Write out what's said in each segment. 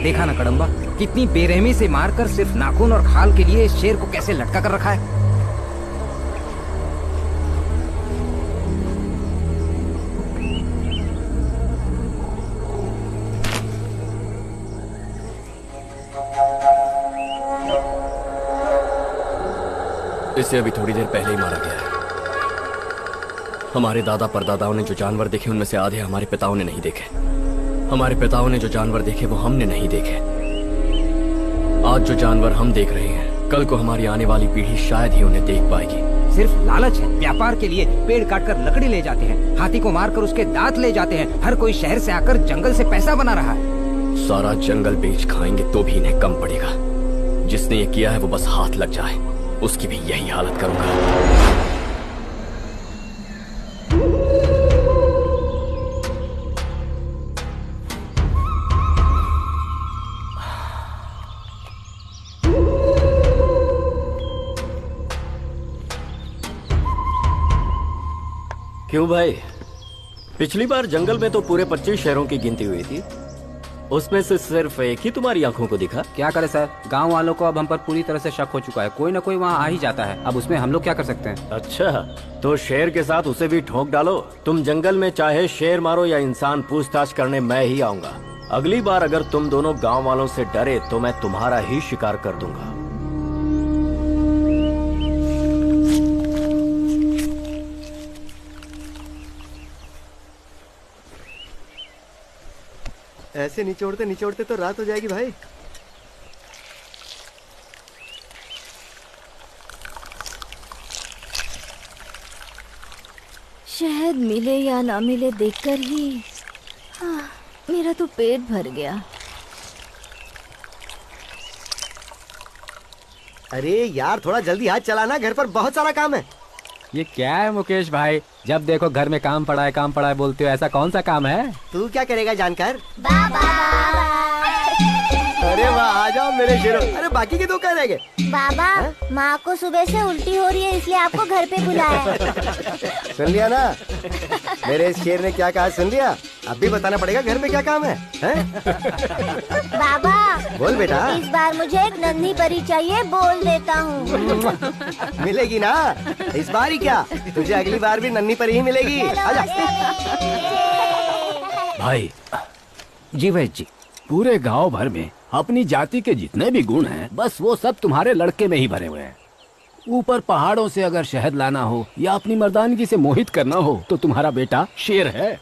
देखा ना कड़म्बा, कितनी बेरहमी से मारकर सिर्फ नाखून और खाल के लिए शेर को कैसे लटका कर रखा है। इसे अभी थोड़ी देर पहले ही मारा गया है। हमारे दादा परदादाओं ने जो जानवर देखे उनमें से आधे हमारे पिताओं ने नहीं देखे। हमारे पिताओं ने जो जानवर देखे वो हमने नहीं देखे। आज जो जानवर हम देख रहे हैं, कल को हमारी आने वाली पीढ़ी शायद ही उन्हें देख पाएगी। सिर्फ लालच है। व्यापार के लिए पेड़ काटकर लकड़ी ले जाते हैं, हाथी को मारकर उसके दांत ले जाते हैं। हर कोई शहर से आकर जंगल से पैसा बना रहा है। सारा जंगल बेच खाएंगे तो भी इन्हें कम पड़ेगा। जिसने ये किया है वो बस हाथ लग जाए, उसकी भी यही हालत करूंगा। क्यों भाई, पिछली बार जंगल में तो पूरे 25 शहरों की गिनती हुई थी, उसमें से सिर्फ एक ही तुम्हारी आंखों को दिखा। क्या करे सर, गांव वालों को अब हम पर पूरी तरह से शक हो चुका है। कोई न कोई वहाँ आ ही जाता है। अब उसमें हम लोग क्या कर सकते हैं। अच्छा, तो शेर के साथ उसे भी ठोक डालो। तुम जंगल में चाहे शेर मारो या इंसान, पूछताछ करने मैं ही आऊंगा। अगली बार अगर तुम दोनों गाँव वालों से डरे तो मैं तुम्हारा ही शिकार कर दूंगा। ऐसे निचोड़ते निचोड़ते तो रात हो जाएगी भाई। शहद मिले या ना मिले देखकर ही मेरा तो पेट भर गया। अरे यार, थोड़ा जल्दी हाथ चलाना, घर पर बहुत सारा काम है। ये क्या है मुकेश भाई, जब देखो घर में काम पड़ा है बोलते हो। ऐसा कौन सा काम है। तू क्या करेगा जानकर? अरे वाह, आ जाओ मेरे शेरों। अरे बाकी के दो कहाँ रह गए? बाबा, माँ को सुबह से उल्टी हो रही है, इसलिए आपको घर पे बुलाया। सुन लिया ना मेरे शेर ने क्या कहा, सुन लिया? अब भी बताना पड़ेगा घर में क्या काम है, बाबा बोल बेटा। इस बार मुझे एक नन्ही परी चाहिए, बोल देता हूँ। मिलेगी ना इस बार ही, क्या तुझे अगली बार भी नन्ही परी ही मिलेगी। आजा। भाई जी वैद्य जी, पूरे गांव भर में अपनी जाति के जितने भी गुण हैं, बस वो सब तुम्हारे लड़के में ही भरे हुए हैं। ऊपर पहाड़ों से अगर शहद लाना हो या अपनी मर्दानगी से मोहित करना हो तो तुम्हारा बेटा शेर है।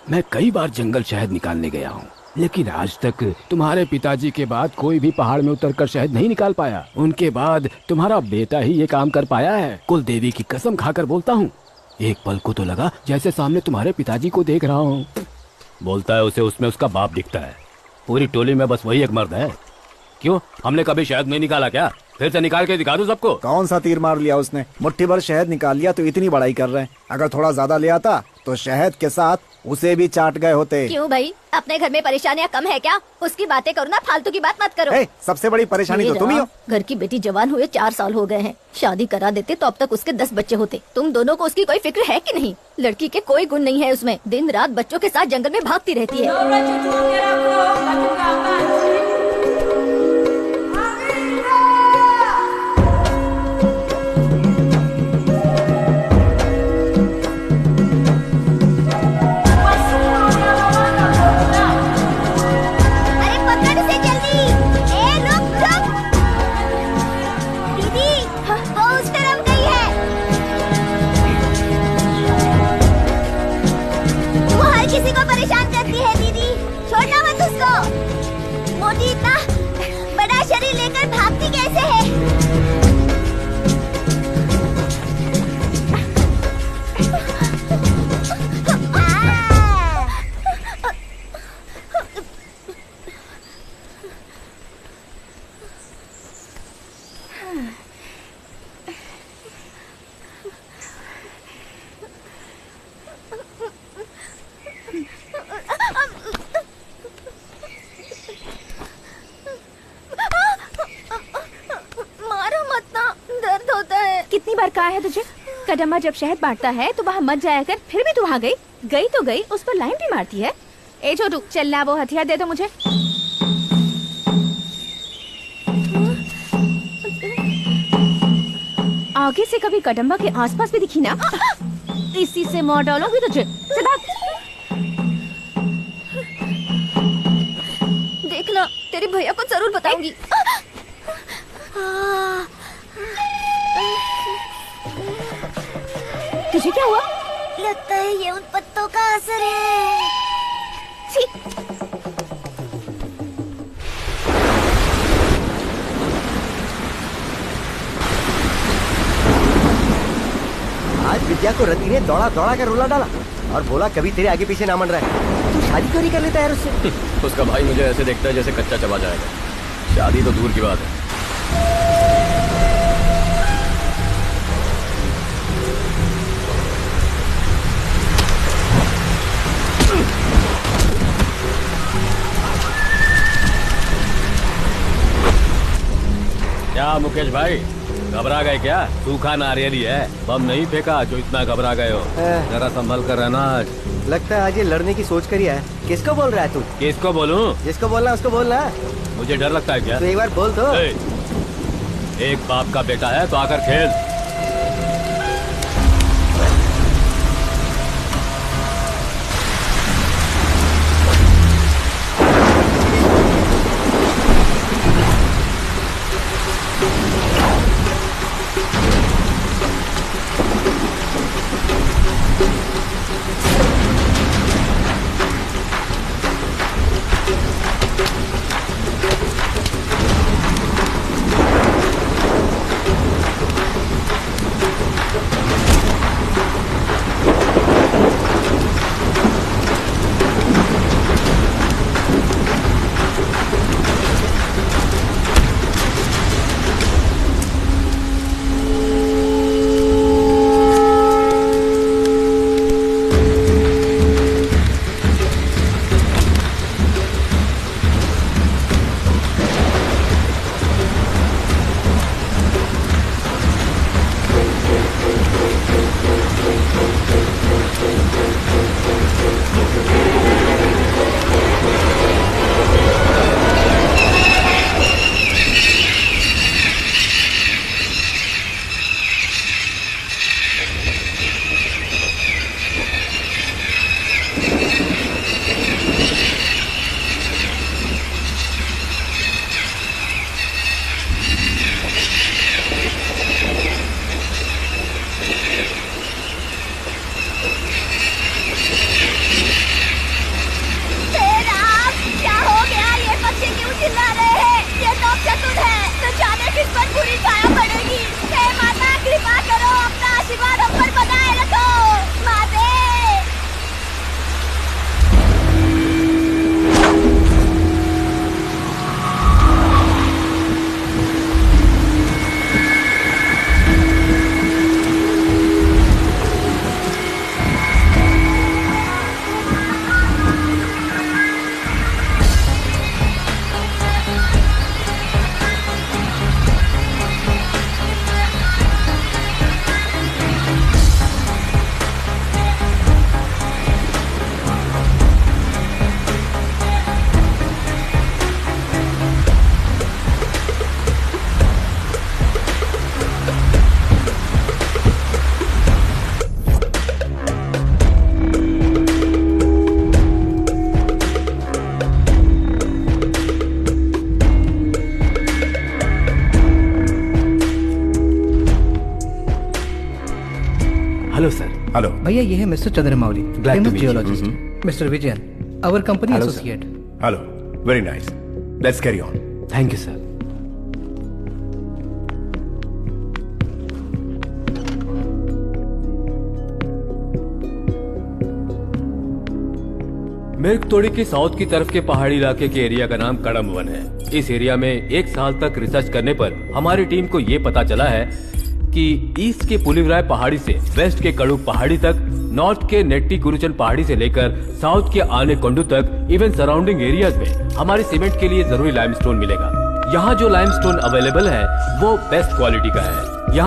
मैं कई बार जंगल शहद निकालने गया हूँ, लेकिन आज तक तुम्हारे पिताजी के बाद कोई भी पहाड़ में उतरकर शहद नहीं निकाल पाया। उनके बाद तुम्हारा बेटा ही ये काम कर पाया है। कुल देवी की कसम खाकर बोलता हूँ, एक पल को तो लगा जैसे सामने तुम्हारे पिताजी को देख रहा हूँ। बोलता है उसे उसमें उसका बाप दिखता है। पूरी टोली में बस वही एक मर्द है। क्यों, हमने कभी शहद नहीं निकाला क्या? फिर से निकाल के दिखा दो सबको। कौन सा तीर मार लिया उसने? मुट्ठी भर शहद निकाल लिया तो इतनी बड़ाई कर रहे हैं। अगर थोड़ा ज्यादा ले आता तो शहद के साथ उसे भी चाट गए होते। क्यों भाई, अपने घर में परेशानियाँ कम है क्या? उसकी बातें करो ना, फालतू की बात मत करो। सबसे बड़ी परेशानी तो तुम ही हो। घर की बेटी जवान हुए 4 साल हो गए हैं। शादी करा देते तो अब तक उसके 10 बच्चे होते। तुम दोनों को उसकी कोई फिक्र है कि नहीं? लड़की के कोई गुण नहीं है उसमें, दिन रात बच्चों के साथ जंगल में भागती रहती है। किसी को परेशान करती है दीदी, छोड़ना मत उसको। मोटी इतना बड़ा शरीर लेकर भागती कैसे है? कहा है तुझे? कदम्बा जब शहद बांटता है तो वहाँ मत जाया कर, फिर भी तू वहाँ गई तो गई, उस पर लाइन भी मारती है। ए छोटू, चलना, वो हथियार दे दो मुझे। आगे से कभी कदम्बा के आसपास भी दिखी ना, इसी से मार डालूंगी तुझे। देखना, तेरे भैया को जरूर बताऊंगी। तुझे क्या हुआ? लगता है ये उन पत्तों का असर है। छी! आज विद्या को रति ने दौड़ा दौड़ा कर रुला डाला और बोला कभी तेरे आगे पीछे ना मन रहा है। तू शादी क्यों नहीं कर लेता यार उससे? उसका भाई मुझे ऐसे देखता है जैसे कच्चा चबा जाएगा। शादी तो दूर की बात है। क्या मुकेश भाई, घबरा गए क्या? सूखा नारियल ही है, बम नहीं फेंका जो इतना घबरा गए हो। जरा संभल कर रहना। आज लगता है आज ये लड़ने की सोच कर ही है। किसको बोल रहा है तू? किसको बोलूं? जिसको बोलना उसको बोलना। मुझे डर लगता है क्या? तो एक बार बोल तो। एक बाप का बेटा है तो आकर खेल। Hello sir. हेलो भैया, ये है mister Chandramouli, Glad to famous meet you. Geologist. Mister Vijayan, our company Hello, sir. Associate. Hello, very nice, let's carry on. Thank you sir. मिर्गतोड़ी के साउथ की तरफ के पहाड़ी इलाके के एरिया का नाम कड़म वन है। इस एरिया में एक साल तक रिसर्च करने पर हमारी टीम को ये पता चला है कि ईस्ट के पुलिवराय पहाड़ी से वेस्ट के कड़ुक पहाड़ी तक, नॉर्थ के नेट्टी गुरुचन पहाड़ी से लेकर साउथ के आने कोंडू तक, इवन सराउंडिंग एरियाज में हमारे सीमेंट के लिए जरूरी लाइमस्टोन मिलेगा। यहाँ जो लाइमस्टोन अवेलेबल है वो बेस्ट क्वालिटी का है।